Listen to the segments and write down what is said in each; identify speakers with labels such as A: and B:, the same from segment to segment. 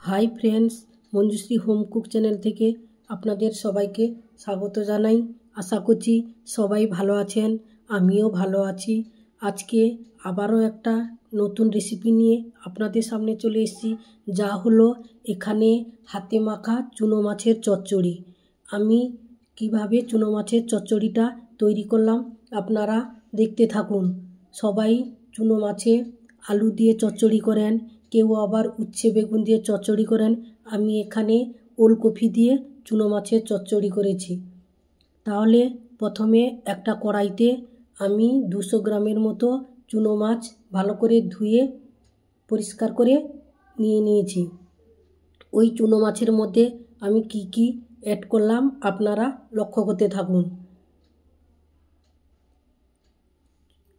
A: Hi friends, Manjushree home cook channel থেকে আপনাদের সবাইকে স্বাগত জানাই। আশা করছি সবাই ভালো আছেন, আমিও ভালো আছি। আজকে আবারও একটা নতুন রেসিপি নিয়ে আপনাদের সামনে চলে এসেছি, যা হলো এখানে হাতে মাখা চুনো মাছের চচ্চড়ি। আমি কিভাবে চুনো মাছের চচ্চড়িটা তৈরি করলাম আপনারা দেখতে থাকুন। সবাই চুনো মাছে আলু দিয়ে চচ্চড়ি করেন, কেউ আবার উচ্ছে বেগুন দিয়ে চচ্চড়ি করেন। আমি এখানে ওলকপি দিয়ে চুনো মাছের চচ্চড়ি করেছি। তাহলে প্রথমে একটা কড়াইতে আমি 200 গ্রামের মতো চুনো মাছ ভালো করে ধুয়ে পরিষ্কার করে নিয়ে নিয়েছি। ওই চুনো মাছের মধ্যে আমি কি অ্যাড করলাম আপনারা লক্ষ্য করতে থাকুন।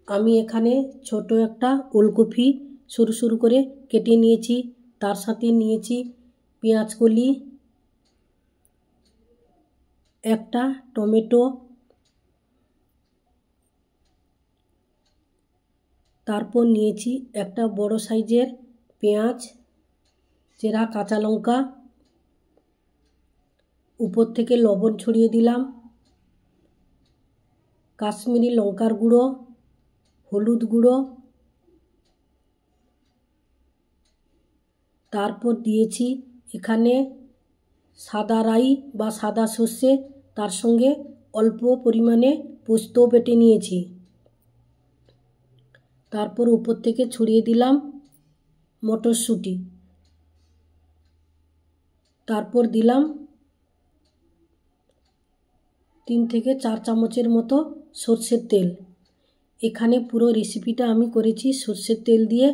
A: আমি এখানে ছোট একটা ওলকপি সরু সরু করে কেটে নিয়েছি, তার সাথে নিয়েছি পেঁয়াজ কলি, একটা টমেটো, তারপর নিয়েছি একটা বড় সাইজের পেঁয়াজ, চেরা কাঁচা লঙ্কা, উপর থেকে লবণ ছড়িয়ে দিলাম, কাশ্মীরি লঙ্কার গুঁড়ো, হলুদ গুঁড়ো, তারপর দিয়েছি এখানে সাদা রাই বা সাদা সর্ষে, তার সঙ্গে অল্প পরিমাণে পোস্ত বেটে নিয়েছি। তারপর উপর থেকে ছড়িয়ে দিলাম মটরশুঁটি, তারপর দিলাম 3 থেকে 4 চামচের মতো সর্ষের তেল। এখানে পুরো রেসিপিটা আমি করেছি সর্ষের তেল দিয়ে।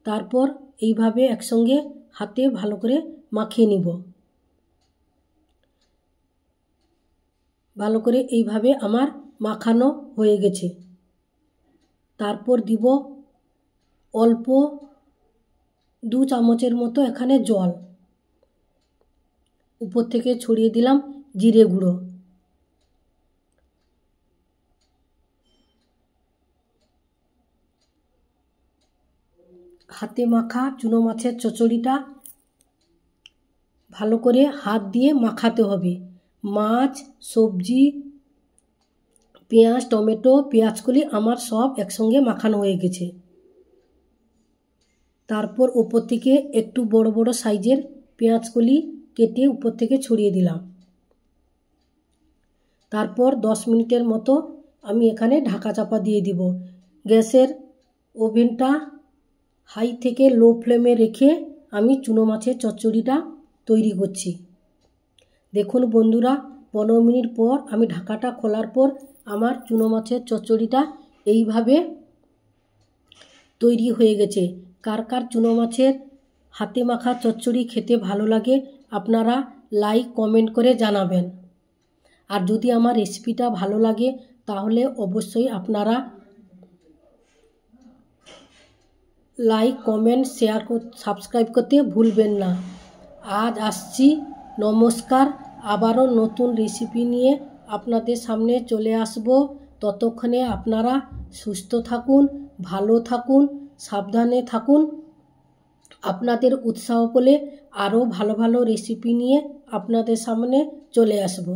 A: তারপর এইভাবে একসঙ্গে হাতে ভালো করে মাখিয়ে নিব। ভালো করে এইভাবে আমার মাখানো হয়ে গেছে। তারপর দিব অল্প 2 চামচের মতো এখানে জল, উপর থেকে ছড়িয়ে দিলাম জিরে গুঁড়ো। হাতে মাখা চুনো মাছের চচ্চড়িটা ভালো করে হাত দিয়ে মাখাতে হবে। মাছ, সবজি, পেঁয়াজ, টমেটো, পেঁয়াজকলি আমার সব একসঙ্গে মাখানো হয়ে গেছে। তারপর উপর থেকে একটু বড় বড় সাইজের পেঁয়াজকলি কেটে উপর থেকে ছড়িয়ে দিলাম। তারপর 10 মিনিটের মতো আমি এখানে ঢাকা চাপা দিয়ে দিব। গ্যাসের ওভেনটা হাই থেকে লো ফ্লেমে রেখে আমি চুনো মাছের চচ্চড়িটা তৈরি করছি। দেখুন বন্ধুরা, 15 মিনিট পর আমি ঢাকাটা খোলার পর আমার চুনো মাছের চচ্চড়িটা এইভাবে তৈরি হয়ে গেছে। কার কার চুনো মাছের হাতে মাখা চচ্চড়ি খেতে ভালো লাগে আপনারা লাইক কমেন্ট করে জানাবেন। আর যদি আমার রেসিপিটা ভালো লাগে তাহলে অবশ্যই আপনারা লাইক, কমেন্ট, শেয়ার, সাবস্ক্রাইব করতে ভুলবেন না। আজ আসছি, নমস্কার। আবারও নতুন রেসিপি নিয়ে আপনাদের সামনে চলে আসব। ততক্ষণে আপনারা সুস্থ থাকুন, ভালো থাকুন, সাবধানে থাকুন। আপনাদের উৎসাহ পেলে আরও ভালো ভালো রেসিপি নিয়ে আপনাদের সামনে চলে আসব।